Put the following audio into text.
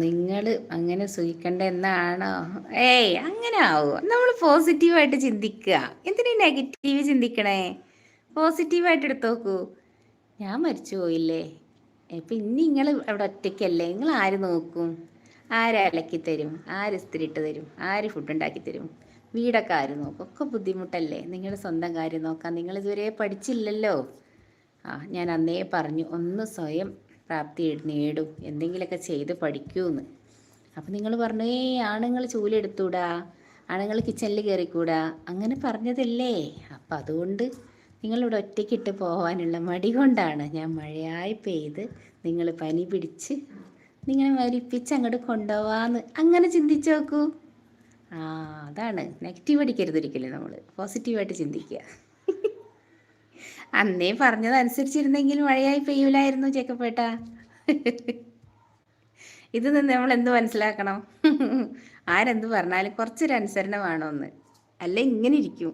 നിങ്ങൾ അങ്ങനെ സൂഹിക്കണ്ട എന്നാണോ? ഏയ് അങ്ങനെ ആവോ? നമ്മൾ പോസിറ്റീവായിട്ട് ചിന്തിക്കുക. എന്തിനാ നെഗറ്റീവ് ചിന്തിക്കണേ? പോസിറ്റീവായിട്ട് എടുത്തു നോക്കൂ. ഞാൻ മരിച്ചു പോയില്ലേ, ഇപ്പം ഇനി നിങ്ങൾ അവിടെ ഒറ്റയ്ക്കല്ലേ, നിങ്ങൾ ആര് നോക്കും? ആര് അലക്കി തരും? ആര് ഇസ്തിരി ഇട്ട് തരും? ആര് ഫുഡ് ഉണ്ടാക്കി തരും? വീടൊക്കെ ആര് നോക്കും? ഒക്കെ ബുദ്ധിമുട്ടല്ലേ. നിങ്ങളുടെ സ്വന്തം കാര്യം നോക്കാൻ നിങ്ങൾ ഇതുവരെ പഠിച്ചില്ലല്ലോ. ഞാൻ അന്നേ പറഞ്ഞു ഒന്ന് സ്വയം പ്രാപ്തി നേടും, എന്തെങ്കിലുമൊക്കെ ചെയ്ത് പഠിക്കൂന്ന്. അപ്പം നിങ്ങൾ പറഞ്ഞു ആണുങ്ങൾ ചൂലെടുത്തൂടാ, ആണുങ്ങൾ കിച്ചണിൽ കയറിക്കൂടാ, അങ്ങനെ പറഞ്ഞതല്ലേ. അപ്പം അതുകൊണ്ട് നിങ്ങളിവിടെ ഒറ്റയ്ക്കിട്ട് പോകാനുള്ള മടി കൊണ്ടാണ് ഞാൻ മഴയായി പെയ്ത് നിങ്ങൾ പനി പിടിച്ച് നിങ്ങളെ മരിപ്പിച്ച് അങ്ങോട്ട് കൊണ്ടുപോവാന്ന് അങ്ങനെ ചിന്തിച്ചു നോക്കൂ. അതാണ് നെഗറ്റീവ് അടിക്കരുത് ഒരിക്കലും, നമ്മൾ പോസിറ്റീവായിട്ട് ചിന്തിക്കുക. അന്നേ പറഞ്ഞതനുസരിച്ചിരുന്നെങ്കിൽ മഴയായി പെയ്യൂലായിരുന്നു ചേക്കപ്പേട്ട. ഇത് നിന്ന് നമ്മൾ എന്ത് മനസ്സിലാക്കണം? ആരെന്ത് പറഞ്ഞാലും കുറച്ചൊരു അനുസരണ വേണമെന്ന്, അല്ല ഇങ്ങനെ ഇരിക്കും.